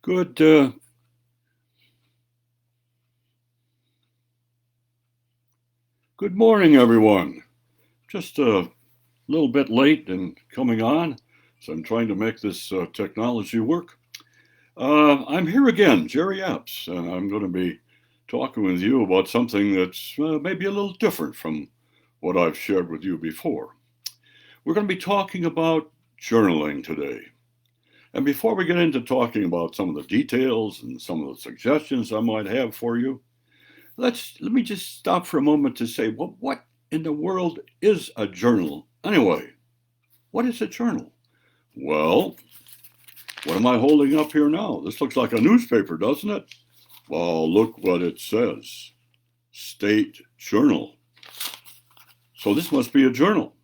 Good, good morning, everyone. Just a little bit late in coming on, so I'm trying to make this technology work. I'm here again, Jerry Epps, and I'm going to be talking with you about something that's maybe a little different from what I've shared with you before. We're going to be talking about journaling today. And before we get into talking about some of the details and some of the suggestions I might have for you, let me just stop for a moment to say, well, what in the world is a journal anyway? What is a journal? Well, what am I holding up here now? This looks like a newspaper, doesn't it? Well, look what it says. State Journal. So this must be a journal.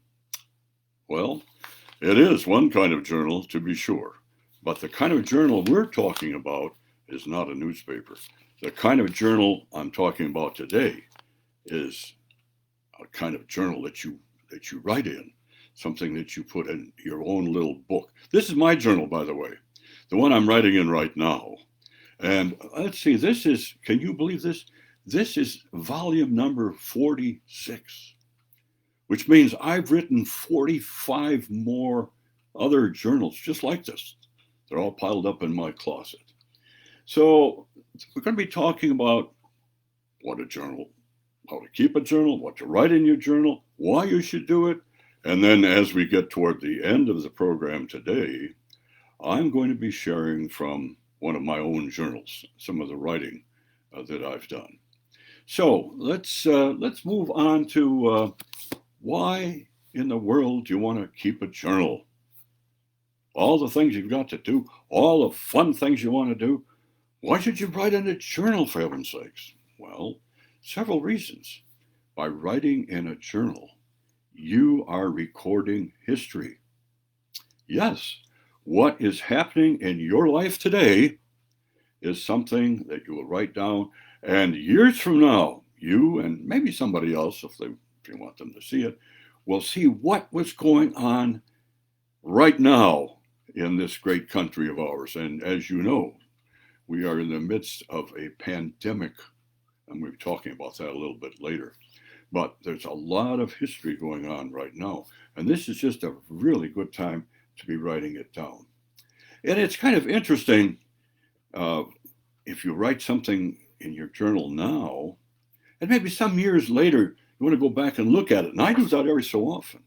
Well, it is one kind of journal, to be sure. But the kind of journal we're talking about is not a newspaper. The kind of journal I'm talking about today is a kind of journal that you write in, something that you put in your own little book. This is my journal, by the way, the one I'm writing in right now. And let's see, this is, can you believe this? This is volume number 46, which means I've written 45 more other journals just like this. They're all piled up in my closet. So we're going to be talking about what a journal, how to keep a journal, what to write in your journal, why you should do it. And then as we get toward the end of the program today, I'm going to be sharing from one of my own journals, some of the writing that I've done. So let's move on to why in the world do you want to keep a journal? All the things you've got to do, all the fun things you want to do. Why should you write in a journal, for heaven's sakes? Well, several reasons. By writing in a journal, you are recording history. Yes, what is happening in your life today is something that you will write down, and years from now, you and maybe somebody else, if you want them to see it, will see what was going on right now in this great country of ours. And as you know, we are in the midst of a pandemic, and we'll be talking about that a little bit later. But there's a lot of history going on right now, and this is just a really good time to be writing it down. And it's kind of interesting if you write something in your journal now, and maybe some years later, you want to go back and look at it. And I do that every so often.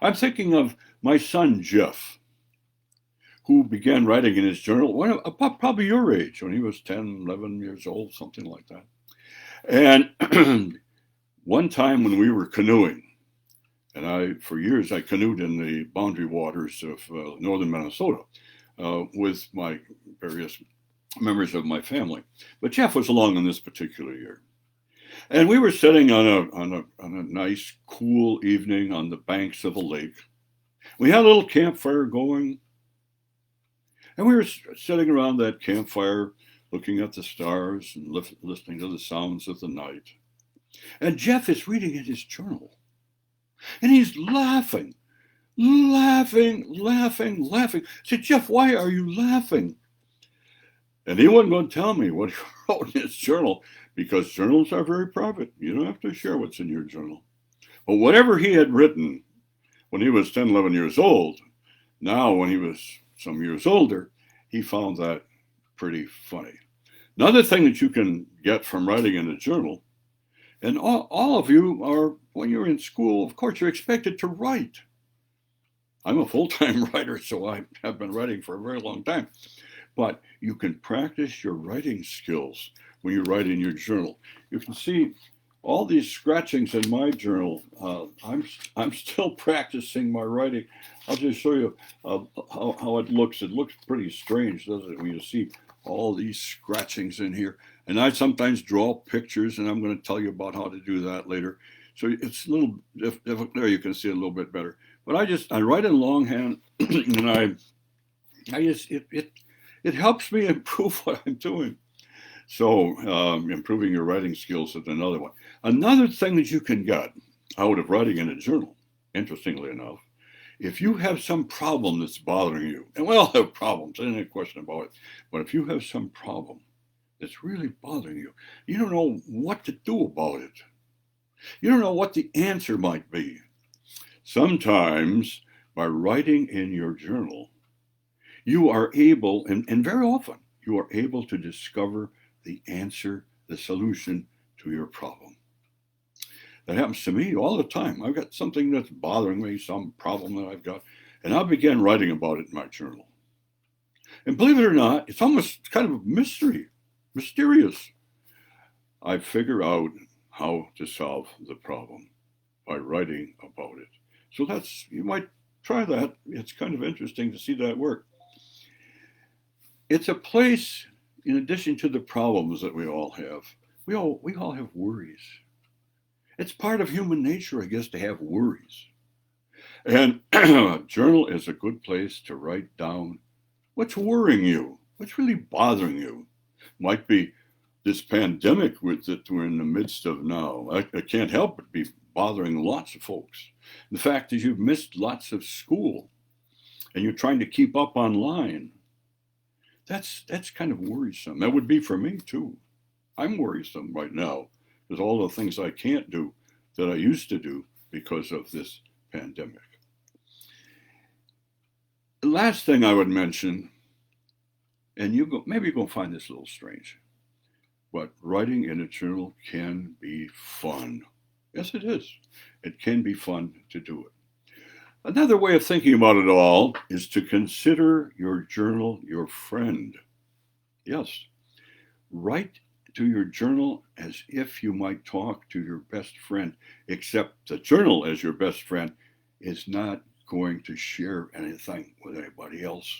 I'm thinking of my son, Jeff, who began writing in his journal about probably your age, when he was 10, 11 years old, something like that. And one time when we were canoeing, and for years I canoed in the boundary waters of northern Minnesota with my various members of my family. But Jeff was along on this particular year. And we were sitting on a nice, cool evening on the banks of a lake. We had a little campfire going. And we were sitting around that campfire, looking at the stars and listening to the sounds of the night. And Jeff is reading in his journal. And he's laughing. I said, Jeff, why are you laughing? And he wasn't going to tell me what he wrote in his journal, because journals are very private. You don't have to share what's in your journal. But whatever he had written when he was 10, 11 years old, now when he was some years older, he found that pretty funny. Another thing that you can get from writing in a journal, and all of you are, when you're in school, of course, you're expected to write. I'm a full-time writer, so I have been writing for a very long time. But you can practice your writing skills when you write in your journal. You can see all these scratchings in my journal. I'm still practicing my writing. I'll just show you how it looks. It looks pretty strange, doesn't it, when you see all these scratchings in here. And I sometimes draw pictures, and I'm going to tell you about how to do that later. So it's a little difficult. There you can see it a little bit better. But I write in longhand, and it helps me improve what I'm doing. So improving your writing skills is another one. Another thing that you can get out of writing in a journal, interestingly enough, If you have some problem that's bothering you, and we all have problems, there's no question about it, but if you have some problem that's really bothering you, you don't know what to do about it. You don't know what the answer might be. Sometimes by writing in your journal, you are able, and very often, you are able to discover the answer, the solution to your problem. That happens to me all the time. I've got something that's bothering me, some problem that I've got, and I'll begin writing about it in my journal. And believe it or not, it's almost kind of a mystery, mysterious. I figure out how to solve the problem by writing about it. So you might try that. It's kind of interesting to see that work. It's a place, in addition to the problems that we all have, we all have worries. It's part of human nature, I guess, to have worries. And a journal is a good place to write down what's worrying you, what's really bothering you. Might be this pandemic that we're in the midst of now. I can't help but be bothering lots of folks. The fact is you've missed lots of school and you're trying to keep up online. That's kind of worrisome. That would be for me too. I'm worrisome right now because all the things I can't do that I used to do because of this pandemic. The last thing I would mention, and maybe you're going to find this a little strange, but writing in a journal can be fun. Yes, it is. It can be fun to do it. Another way of thinking about it all is to consider your journal your friend. Yes, write to your journal as if you might talk to your best friend, except the journal as your best friend is not going to share anything with anybody else.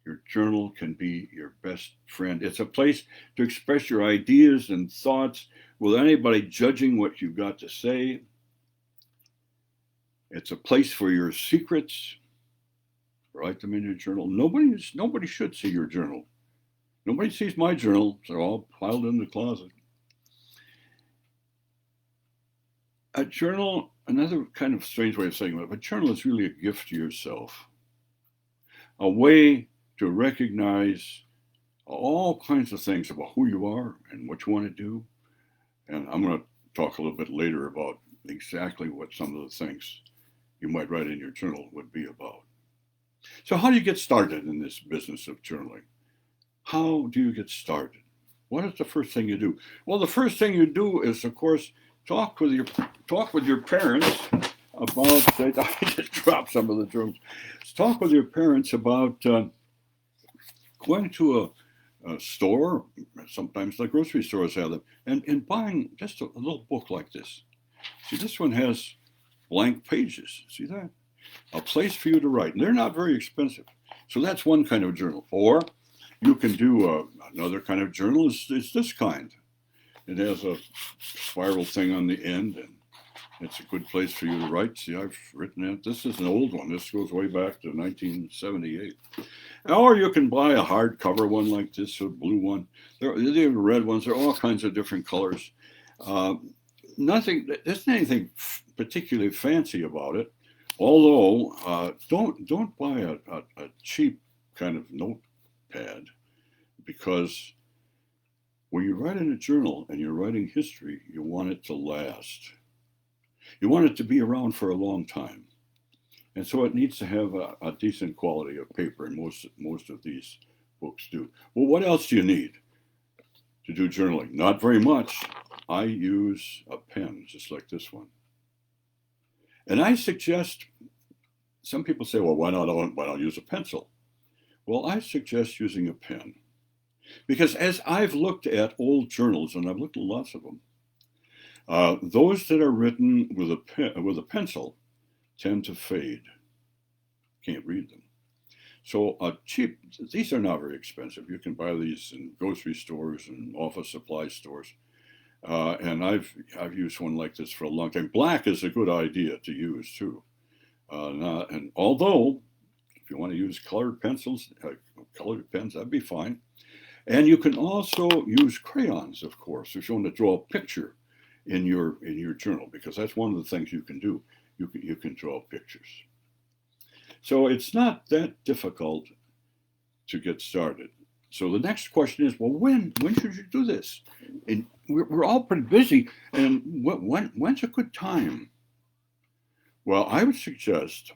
Your journal can be your best friend. It's a place to express your ideas and thoughts without anybody judging what you've got to say. It's a place for your secrets. Write them in your journal. Nobody should see your journal. Nobody sees my journal. They're all piled in the closet. A journal, another kind of strange way of saying it, but a journal is really a gift to yourself. A way to recognize all kinds of things about who you are and what you want to do. And I'm going to talk a little bit later about exactly what some of the things you might write in your journal would be about. So how do you get started in this business of journaling? How do you get started? What is the first thing you do? Well, the first thing you do is, of course, talk with your parents about. I just dropped some of the journals. Talk with your parents about going to a store. Sometimes the grocery stores have them, and buying just a little book like this. See, this one has blank pages. See that? A place for you to write. And they're not very expensive. So that's one kind of journal. Or you can do another kind of journal. It's this kind. It has a spiral thing on the end, and it's a good place for you to write. See, I've written it. This is an old one. This goes way back to 1978. Or you can buy a hardcover one like this, a blue one. There are red ones. There are all kinds of different colors. There's not anything particularly fancy about it. Although, don't buy a cheap kind of notepad, because when you write in a journal and you're writing history, you want it to last. You want it to be around for a long time. And so it needs to have a decent quality of paper, and most of these books do. Well, what else do you need to do journaling? Not very much. I use a pen, just like this one. And I suggest, some people say, well, why not use a pencil? Well, I suggest using a pen. Because as I've looked at old journals, and I've looked at lots of them, those that are written with a pencil tend to fade. Can't read them. So these are not very expensive. You can buy these in grocery stores and office supply stores. And I've used one like this for a long time. Black is a good idea to use too. And although, if you want to use colored pencils, colored pens, that'd be fine. And you can also use crayons, of course, if you want to draw a picture in your journal, because that's one of the things you can do. You can draw pictures. So it's not that difficult to get started. So the next question is, well, when should you do this? And we're all pretty busy, and when's a good time? Well, I would suggest,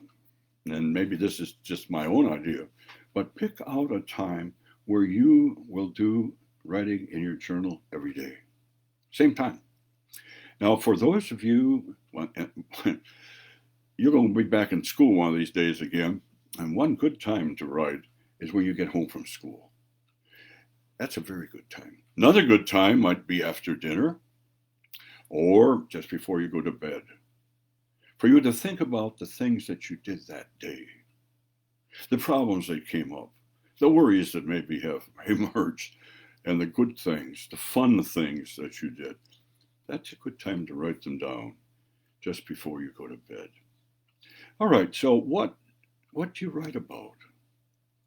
and maybe this is just my own idea, but pick out a time where you will do writing in your journal every day, same time. Now, for those of you, you're going to be back in school one of these days again, and one good time to write is when you get home from school. That's a very good time. Another good time might be after dinner or just before you go to bed, for you to think about the things that you did that day, the problems that came up, the worries that maybe have emerged, and the good things, the fun things that you did. That's a good time to write them down just before you go to bed. All right, so what do you write about?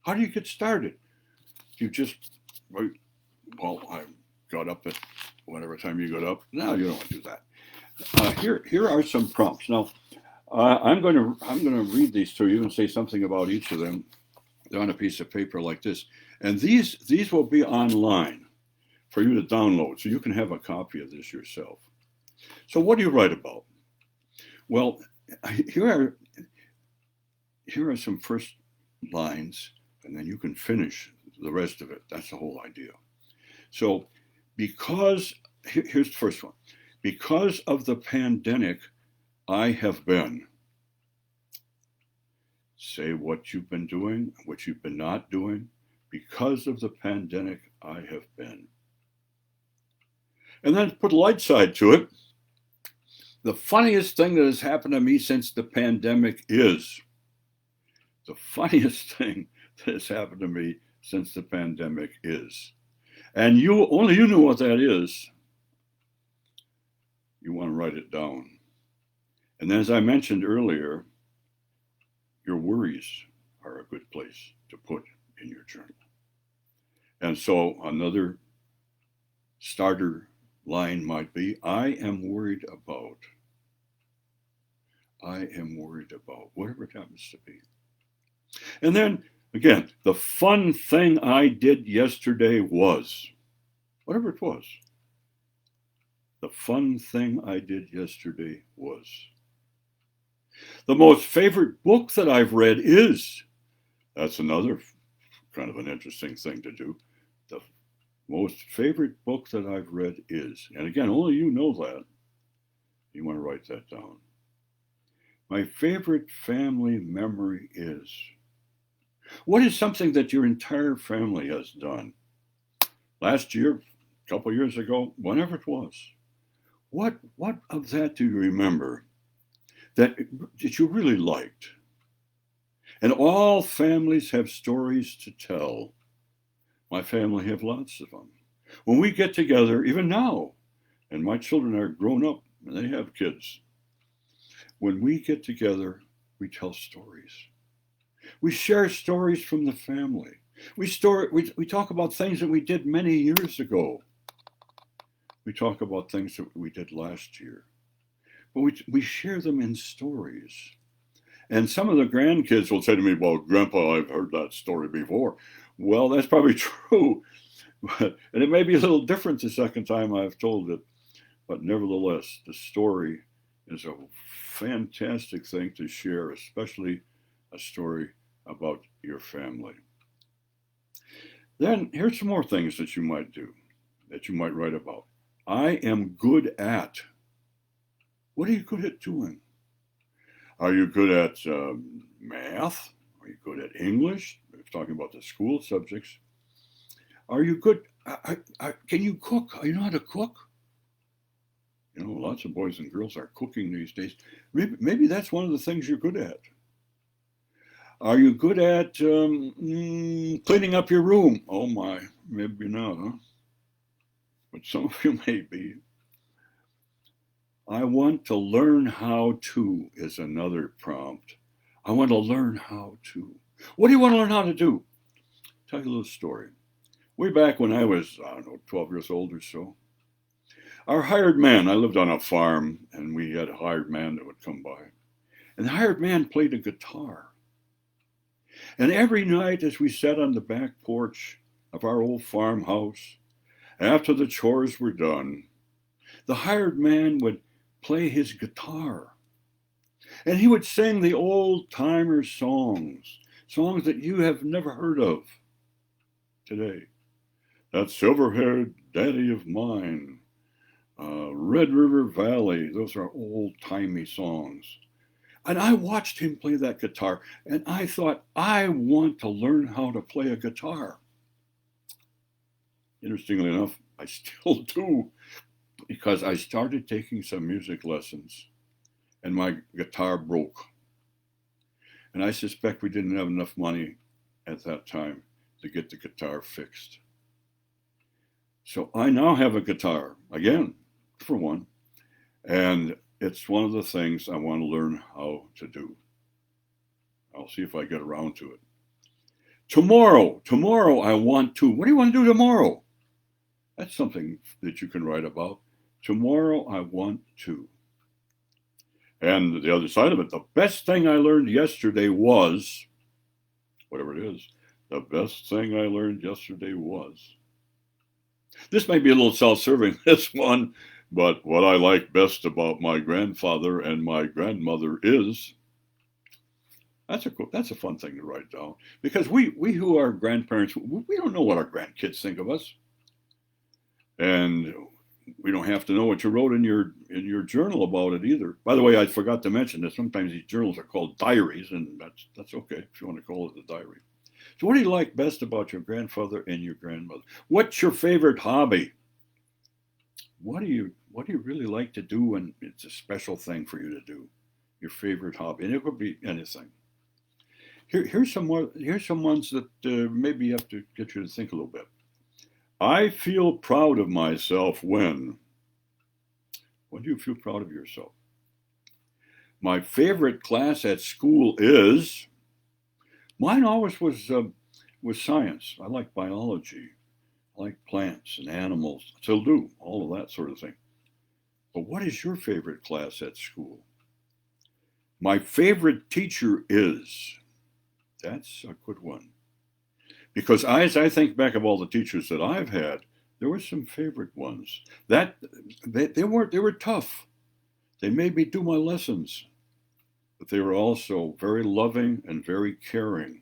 How do you get started? You just write, well, I got up at whatever time you got up. No, you don't want to do that. Here are some prompts. Now, I'm going to read these to you and say something about each of them. They're on a piece of paper like this, and these will be online for you to download, so you can have a copy of this yourself. So, what do you write about? Well, here are some first lines, and then you can finish the rest of it. That's the whole idea. So, here's the first one. Because of the pandemic, I have been. Say what you've been doing, what you've been not doing. Because of the pandemic, I have been. And then put a light side to it. The funniest thing that has happened to me since the pandemic is. The funniest thing that has happened to me since the pandemic is. And only you know what that is. You want to write it down. And as I mentioned earlier, your worries are a good place to put in your journal. And so another starter line might be, I am worried about. I am worried about, whatever it happens to be. And then, again, the fun thing I did yesterday was, whatever it was. The fun thing I did yesterday was. The most favorite book that I've read is. That's another kind of an interesting thing to do. The most favorite book that I've read is. And again, only you know that. You want to write that down. My favorite family memory is. What is something that your entire family has done? Last year, a couple years ago, whenever it was. What of that do you remember that you really liked? And all families have stories to tell. My family have lots of them. When we get together, even now, and my children are grown up and they have kids, when we get together, we tell stories. We share stories from the family. We talk about things that we did many years ago. We talk about things that we did last year. But we share them in stories. And some of the grandkids will say to me, well, Grandpa, I've heard that story before. Well, that's probably true. And it may be a little different the second time I've told it. But nevertheless, the story is a fantastic thing to share, especially a story about your family. Then here's some more things that you might do, that you might write about. I am good at. What are you good at doing? Are you good at math? Are you good at English? We're talking about the school subjects. Are you good? Can you cook? You know how to cook? You know, lots of boys and girls are cooking these days. Maybe that's one of the things you're good at. Are you good at cleaning up your room? Oh my, maybe not, huh? But some of you may be. I want to learn how to is another prompt. I want to learn how to. What do you want to learn how to do? Tell you a little story. Way back when I was, 12 years old or so, our hired man, I lived on a farm, and we had a hired man that would come by. And the hired man played a guitar. And every night as we sat on the back porch of our old farmhouse, after the chores were done, the hired man would play his guitar. And he would sing the old-timer songs, songs that you have never heard of today. That silver-haired daddy of mine, Red River Valley, those are old-timey songs. And I watched him play that guitar, and I thought, I want to learn how to play a guitar. Interestingly enough, I still do, because I started taking some music lessons, and my guitar broke. And I suspect we didn't have enough money at that time to get the guitar fixed. So I now have a guitar, again, for one, and it's one of the things I want to learn how to do. I'll see if I get around to it. Tomorrow I want to. What do you want to do tomorrow? That's something that you can write about. Tomorrow I want to. And the other side of it, the best thing I learned yesterday was, whatever it is, the best thing I learned yesterday was. This may be a little self-serving, this one, but what I like best about my grandfather and my grandmother is, that's a fun thing to write down, because we who are grandparents, we don't know what our grandkids think of us. And we don't have to know what you wrote in your journal about it either. By the way, I forgot to mention that sometimes these journals are called diaries, and that's okay if you want to call it a diary. So what do you like best about your grandfather and your grandmother? What's your favorite hobby? What do you really like to do when it's a special thing for you to do? Your favorite hobby, and it could be anything. Here's some ones that maybe you have to get you to think a little bit. I feel proud of myself when do you feel proud of yourself? My favorite class at school is, mine always was science. I like biology. I like plants and animals. Still do, all of that sort of thing. But what is your favorite class at school? My favorite teacher is, that's a good one. Because as I think back of all the teachers that I've had, there were some favorite ones. That they were tough. They made me do my lessons, but they were also very loving and very caring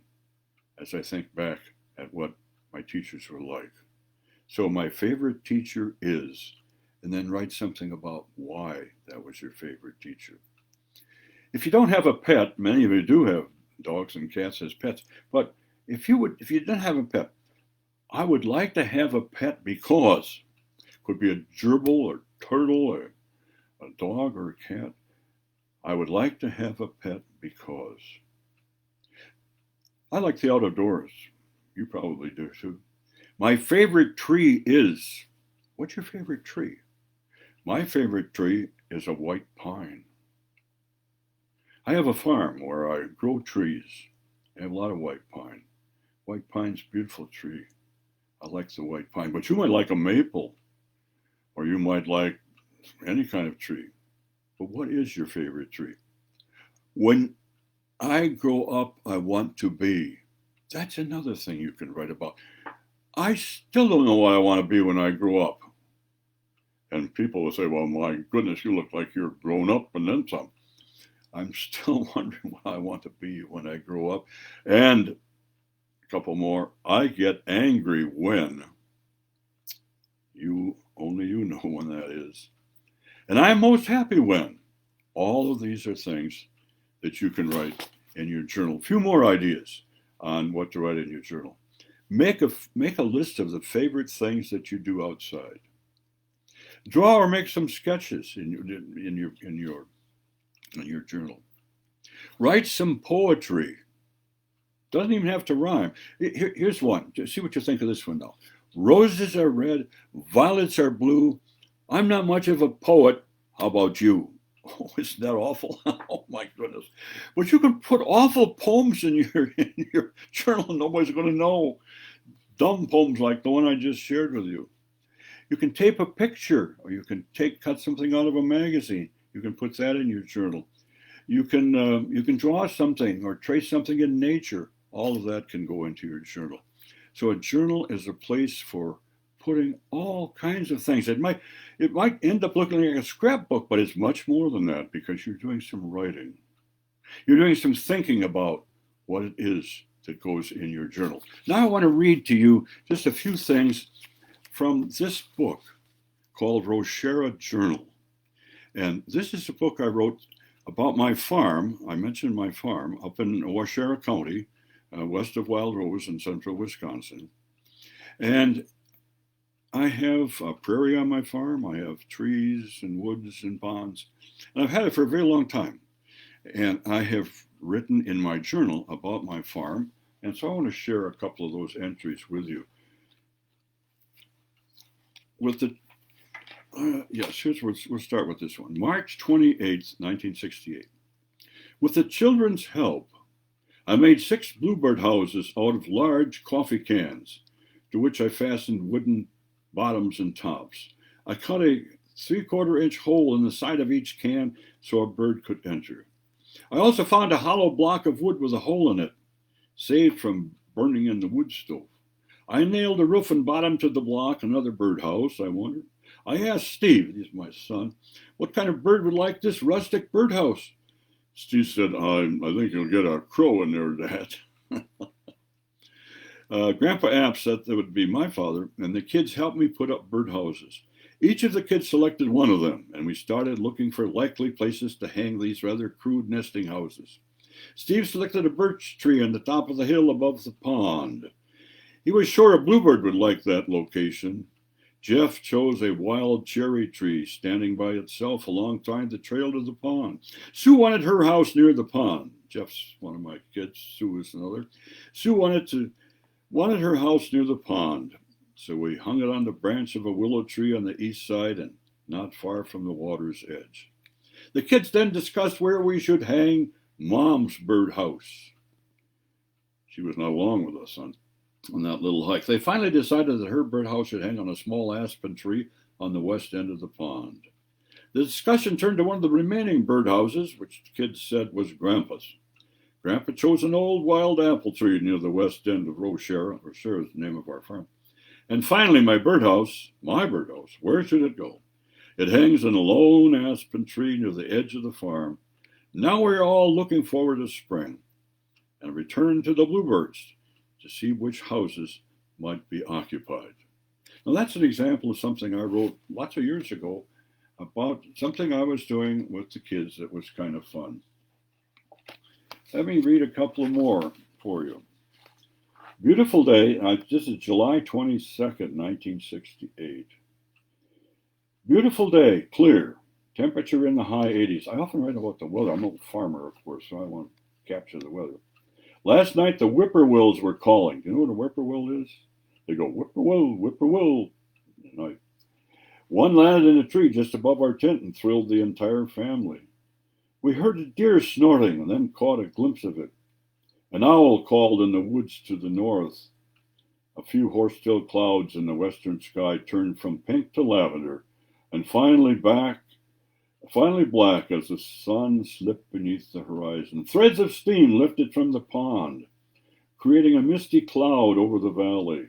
as I think back at what my teachers were like. So my favorite teacher is, and then write something about why that was your favorite teacher. If you don't have a pet, many of you do have dogs and cats as pets, but if you didn't have a pet, I would like to have a pet because it could be a gerbil or turtle or a dog or a cat. I would like to have a pet because I like the outdoors. You probably do too. My favorite tree is, what's your favorite tree? My favorite tree is a white pine. I have a farm where I grow trees. I have a lot of white pine. White pine's a beautiful tree. I like the white pine, but you might like a maple, or you might like any kind of tree. But what is your favorite tree? When I grow up, I want to be. That's another thing you can write about. I still don't know what I want to be when I grow up. And people will say, well, my goodness, you look like you're grown up and then some. I'm still wondering what I want to be when I grow up. And a couple more. I get angry when, only you know when that is. And I'm most happy when. All of these are things that you can write in your journal. A few more ideas on what to write in your journal. Make a list of the favorite things that you do outside. Draw or make some sketches in your journal. Write some poetry. Doesn't even have to rhyme. Here's one. See what you think of this one now. Roses are red, violets are blue. I'm not much of a poet. How about you? Oh, isn't that awful? Oh my goodness. But you can put awful poems in your journal and nobody's going to know. Dumb poems like the one I just shared with you. You can tape a picture, or you can cut something out of a magazine. You can put that in your journal. You can draw something or trace something in nature. all of that can go into your journal. So a journal is a place for putting all kinds of things. It might end up looking like a scrapbook, but it's much more than that because you're doing some writing. You're doing some thinking about what it is that goes in your journal. Now I want to read to you just a few things from this book called Roshara Journal. And this is a book I wrote about my farm. I mentioned my farm up in Roshara County, west of Wild Rose in central Wisconsin. And I have a prairie on my farm. I have trees and woods and ponds. And I've had it for a very long time. And I have written in my journal about my farm. And so I want to share a couple of those entries with you. With the we'll start with this one. March 28th, 1968. With the children's help, I made 6 bluebird houses out of large coffee cans, to which I fastened wooden bottoms and tops. I cut a 3/4-inch hole in the side of each can so a bird could enter. I also found a hollow block of wood with a hole in it, saved from burning in the wood stove. I nailed a roof and bottom to the block, another birdhouse, I wondered. I asked Steve, he's my son, what kind of bird would like this rustic birdhouse? Steve said, I think you'll get a crow in there, Dad. Grandpa App said that would be my father, and the kids helped me put up birdhouses. Each of the kids selected one of them, and we started looking for likely places to hang these rather crude nesting houses. Steve selected a birch tree on the top of the hill above the pond. He was sure a bluebird would like that location. Jeff chose a wild cherry tree standing by itself alongside the trail to the pond. Sue wanted her house near the pond. Jeff's one of my kids. Sue is another. Sue wanted her house near the pond, so we hung it on the branch of a willow tree on the east side and not far from the water's edge. The kids then discussed where we should hang Mom's birdhouse. She was not along with us on that little hike. They finally decided that her birdhouse should hang on a small aspen tree on the west end of the pond. The discussion turned to one of the remaining birdhouses, which the kids said was Grandpa's. Grandpa chose an old wild apple tree near the west end of Roshara. Roshara is the name of our farm. And finally, my birdhouse, where should it go? It hangs in a lone aspen tree near the edge of the farm. Now we're all looking forward to spring and return to the bluebirds to see which houses might be occupied. Now that's an example of something I wrote lots of years ago about something I was doing with the kids that was kind of fun. Let me read a couple more for you. Beautiful day. This is July 22nd, 1968. Beautiful day, clear. Temperature in the high 80s. I often write about the weather. I'm a farmer, of course, so I want to capture the weather. Last night, the whippoorwills were calling. Do you know what a whippoorwill is? They go, whippoorwill, whippoorwill. At night. One landed in a tree just above our tent and thrilled the entire family. We heard a deer snorting and then caught a glimpse of it. An owl called in the woods to the north. A few horse-tailed clouds in the western sky turned from pink to lavender and finally black as the sun slipped beneath the horizon. Threads of steam lifted from the pond, creating a misty cloud over the valley.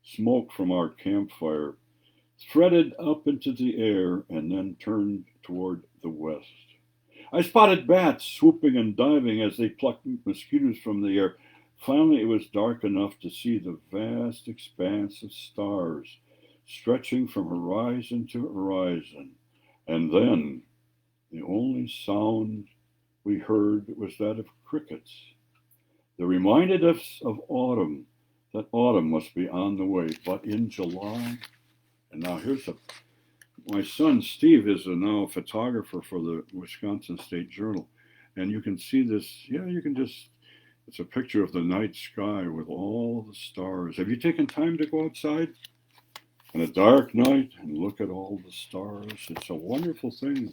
Smoke from our campfire threaded up into the air and then turned toward the west. I spotted bats swooping and diving as they plucked mosquitoes from the air. Finally, it was dark enough to see the vast expanse of stars stretching from horizon to horizon. And then the only sound we heard was that of crickets. They reminded us of autumn, that autumn must be on the way. But in July, and now my son Steve is now a photographer for the Wisconsin State Journal. And you can see this, it's a picture of the night sky with all the stars. Have you taken time to go outside on a dark night and look at all the stars? It's a wonderful thing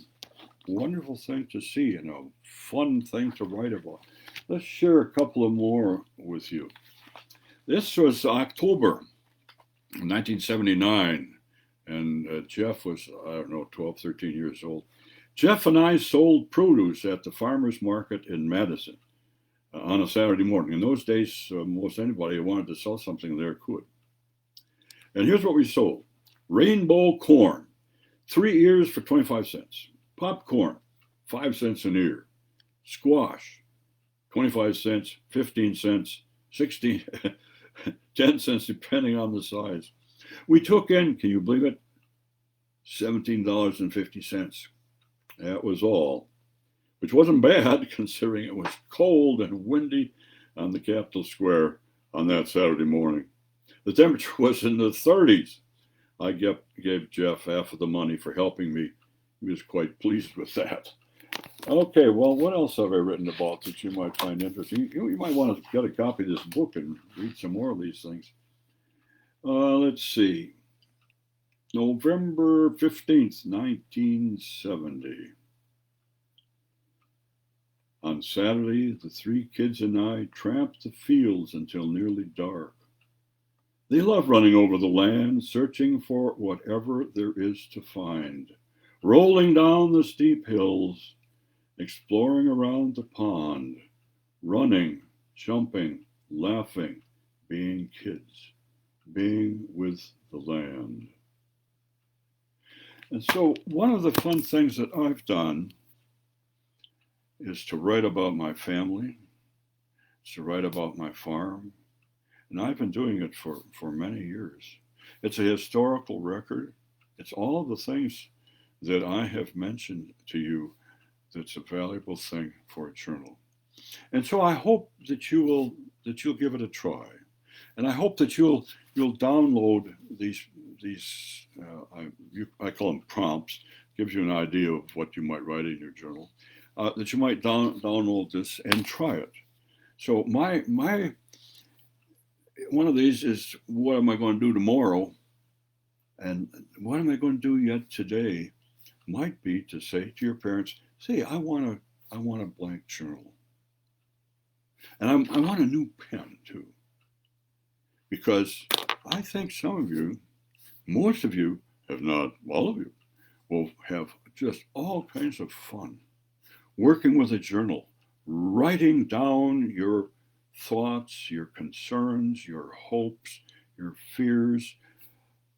to see and a fun thing to write about. Let's share a couple of more with you. This was October 1979. And Jeff was, 12, 13 years old. Jeff and I sold produce at the farmer's market in Madison. on a Saturday morning. In those days, most anybody who wanted to sell something there could. And here's what we sold: rainbow corn, 3 ears for 25 cents. Popcorn, 5 cents an ear. Squash, 25 cents, 15 cents, 16, 10 cents, depending on the size. We took in, can you believe it, $17.50. That was all, which wasn't bad considering it was cold and windy on the Capitol Square on that Saturday morning. The temperature was in the 30s. I gave Jeff half of the money for helping me. He was quite pleased with that. Okay, well, what else have I written about that you might find interesting? You might want to get a copy of this book and read some more of these things. Let's see. November 15th, 1970. On Saturday, the 3 kids and I tramped the fields until nearly dark. They love running over the land, searching for whatever there is to find, rolling down the steep hills, exploring around the pond, running, jumping, laughing, being kids, being with the land. And so one of the fun things that I've done is to write about my family, to write about my farm. And I've been doing it for many years. It's a historical record. It's all of the things that I have mentioned to you that's a valuable thing for a journal. And so I hope that you'll give it a try. And I hope that you'll download these I call them prompts. Gives you an idea of what you might write in your journal. That you might download this and try it. So my one of these is, what am I going to do tomorrow? And what am I going to do yet today? Might be to say to your parents, say, I want a blank journal. And I want a new pen too. Because I think some of you, most of you, if not all of you, will have just all kinds of fun working with a journal, writing down your thoughts, your concerns, your hopes, your fears,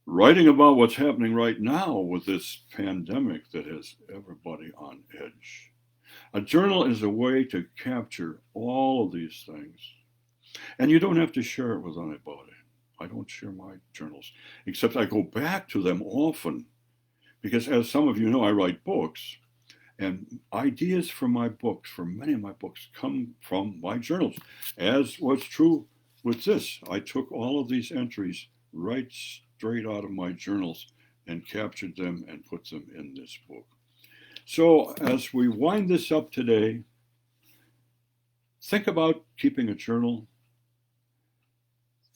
writing about what's happening right now with this pandemic that has everybody on edge. A journal is a way to capture all of these things. And you don't have to share it with anybody. I don't share my journals, except I go back to them often because, as some of you know, I write books. And ideas for my books, for many of my books, come from my journals, as was true with this. I took all of these entries right straight out of my journals and captured them and put them in this book. So as we wind this up today, think about keeping a journal.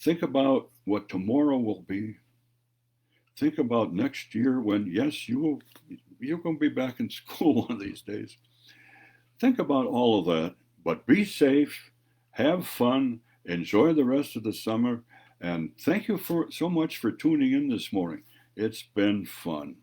Think about what tomorrow will be. Think about next year when, yes, you're going to be back in school one of these days. Think about all of that, but be safe, have fun, enjoy the rest of the summer, and thank you so much for tuning in this morning. It's been fun.